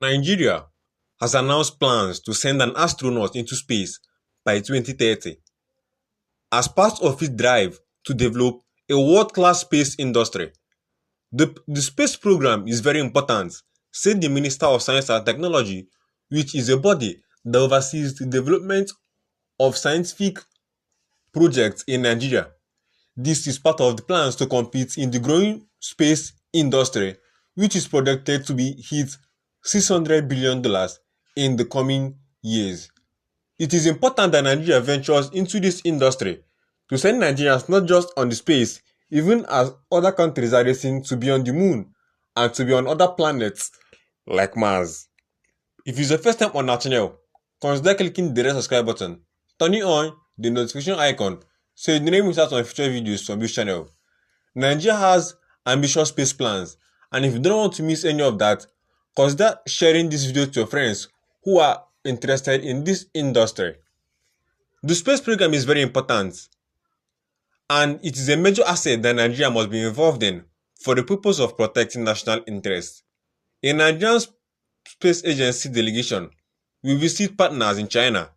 Nigeria has announced plans to send an astronaut into space by 2030 as part of its drive to develop a world-class space industry. The space program is very important, said the Minister of Science and Technology, which is a body that oversees the development of scientific projects in Nigeria. This is part of the plans to compete in the growing space industry, which is projected to be hit $600 billion in the coming years. It is important that Nigeria ventures into this industry to send Nigerians not just on the space, even as other countries are racing to be on the moon and to be on other planets like Mars. If it's the first time on our channel, consider clicking the red subscribe button, turning on the notification icon so you don't miss out on future videos from this channel. Nigeria has ambitious space plans, and if you don't want to miss any of that, consider sharing this video to your friends who are interested in this industry. The space program is very important, and it is a major asset that Nigeria must be involved in for the purpose of protecting national interests. A Nigerian Space Agency delegation will visit partners in China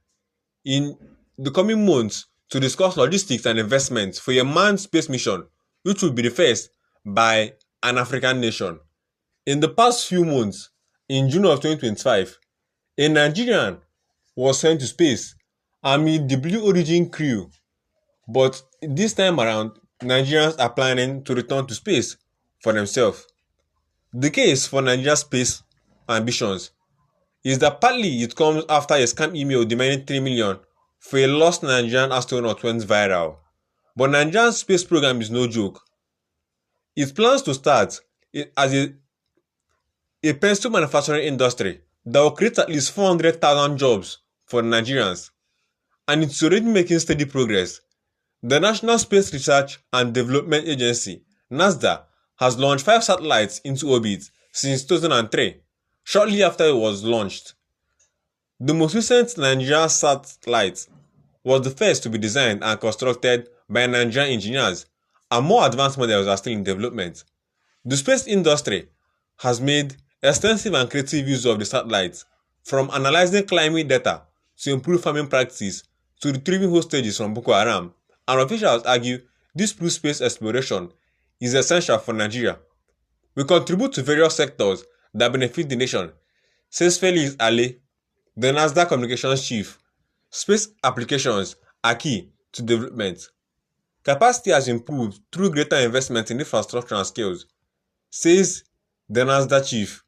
in the coming months to discuss logistics and investments for a manned space mission, which will be the first by an African nation. In the past few months, in June of 2025, a Nigerian was sent to space amid the Blue Origin crew, but this time around, Nigerians are planning to return to space for themselves. The case for Nigeria's space ambitions is that partly it comes after a scam email demanding 3 million for a lost Nigerian astronaut went viral. But Nigeria's space program is no joke. It plans to start as a pencil manufacturing industry that will create at least 400,000 jobs for Nigerians, and it's already making steady progress. The National Space Research and Development Agency (NASDA) has launched 5 satellites into orbit since 2003, shortly after it was launched. The most recent Nigerian satellite was the first to be designed and constructed by Nigerian engineers, and more advanced models are still in development. The space industry has made extensive and creative use of the satellites, from analyzing climate data to improve farming practices to retrieving hostages from Boko Haram, and officials argue this blue space exploration is essential for Nigeria. We contribute to various sectors that benefit the nation, says Felix Ale, the NASDAQ communications chief. Space applications are key to development. Capacity has improved through greater investment in infrastructure and skills, says the NASDAQ chief,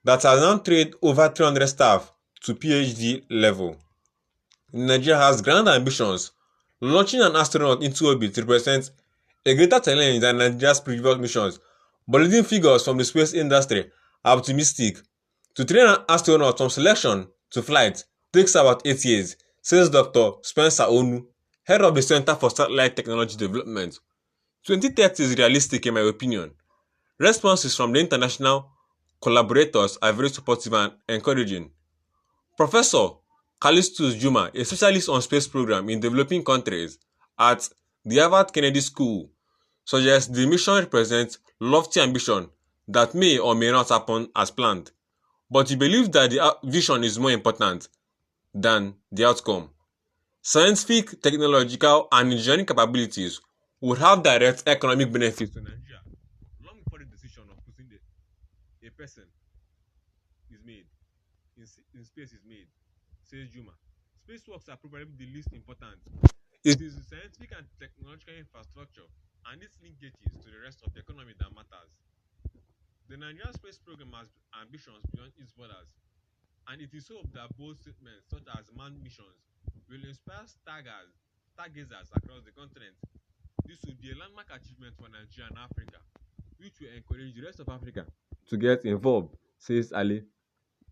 that has now trained over 300 staff to PhD level. Nigeria has grand ambitions. Launching an astronaut into orbit represents a greater challenge than Nigeria's previous missions, but leading figures from the space industry are optimistic. To train an astronaut from selection to flight takes about 8 years, says Dr. Spencer Onu, head of the Center for Satellite Technology Development. 2030 is realistic in my opinion. Responses from the international collaborators are very supportive and encouraging. Professor Callistus Juma, a specialist on space program in developing countries at the Harvard Kennedy School, suggests the mission represents lofty ambition that may or may not happen as planned, but he believes that the vision is more important than the outcome. Scientific, technological, and engineering capabilities would have direct economic benefits to Nigeria long before the decision of putting a person is made in space is made, says Juma. Spacewalks are probably the least important. It is the scientific and technological infrastructure and its linkages to the rest of the economy that matters. The Nigerian space program has ambitions beyond its borders, and it is hoped that bold statements such as manned missions will inspire stargazers across the continent. This will be a landmark achievement for Nigeria and Africa, which will encourage the rest of Africa to get involved, says Ali.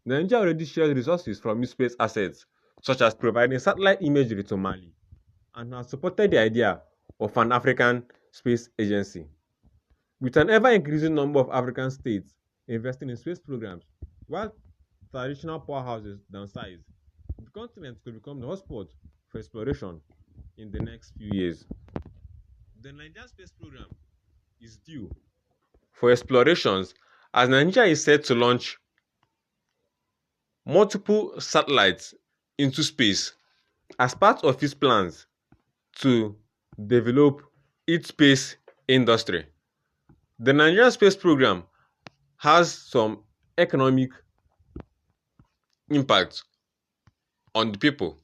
Nigeria already shares resources from its space assets, such as providing satellite imagery to Mali, and has supported the idea of an African space agency. With an ever-increasing number of African states investing in space programs, while traditional powerhouses downsize, the continent could become the hotspot for exploration in the next few years. The Nigerian space program is due for explorations as Nigeria is set to launch multiple satellites into space as part of its plans to develop its space industry. The Nigerian space program has some economic impact on the people,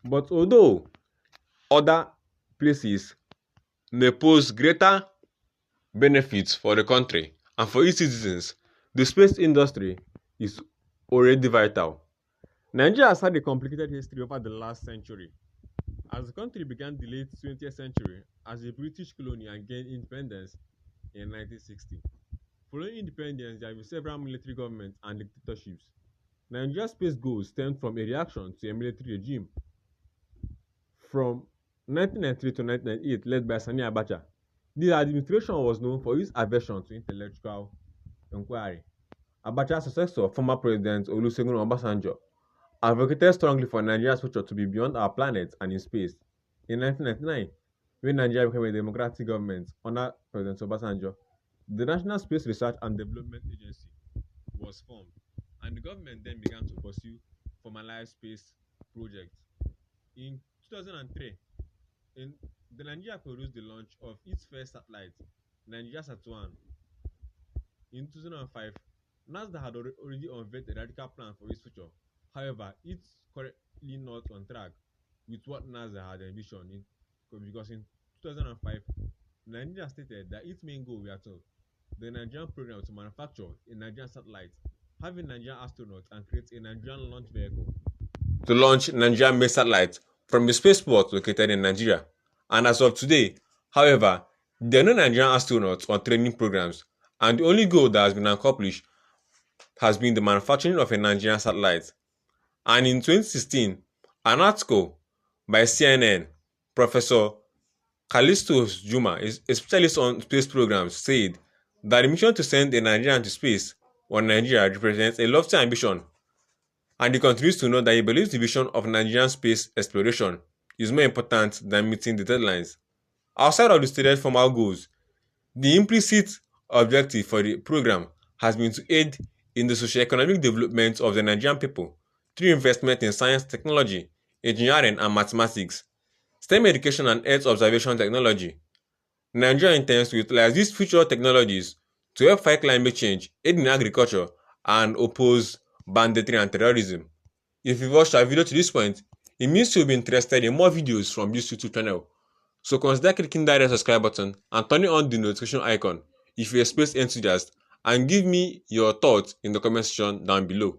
but although other places may pose greater benefits for the country and for its citizens, the space industry is already vital. Nigeria has had a complicated history over the last century, as the country began the late 20th century as a British colony and gained independence in 1960. Following independence, there have been several military governments and dictatorships. Nigeria's space goals stemmed from a reaction to a military regime from 1993 to 1998 led by Sani Abacha. This administration was known for its aversion to intellectual inquiry. Abacha's successor, former President Olusegun Obasanjo, advocated strongly for Nigeria's future to be beyond our planet and in space. In 1999, when Nigeria became a democratic government under President Obasanjo, the National Space Research and Development Agency was formed, and the government then began to pursue formalized space projects. In 2003, the Nigeria produced the launch of its first satellite, Nigeria Sat-1. In 2005, NASA had already unveiled a radical plan for its future. However, it's currently not on track with what NASA had envisioned because in 2005, Nigeria stated that its main goal was to the Nigerian program to manufacture a Nigerian satellite, have a Nigerian astronaut, and create a Nigerian launch vehicle to launch Nigerian-made satellites from a spaceport located in Nigeria. And as of today, however, there are no Nigerian astronauts on training programs, and the only goal that has been accomplished has been the manufacturing of a Nigerian satellite. And in 2016, an article by CNN, Professor Callisto Juma, a specialist on space programs, said that the mission to send a Nigerian to space or Nigeria represents a lofty ambition, and he continues to note that he believes the vision of Nigerian space exploration is more important than meeting the deadlines. Outside of the stated formal goals, the implicit objective for the program has been to aid in the socio-economic development of the Nigerian people through investment in science, technology, engineering, and mathematics, STEM education, and Earth observation technology. Nigeria intends to utilize these future technologies to help fight climate change, aid in agriculture, and oppose banditry and terrorism. If you've watched our video to this point, it means you'll be interested in more videos from this YouTube channel. So consider clicking that red subscribe button and turning on the notification icon if you're a space enthusiast, and give me your thoughts in the comment section down below.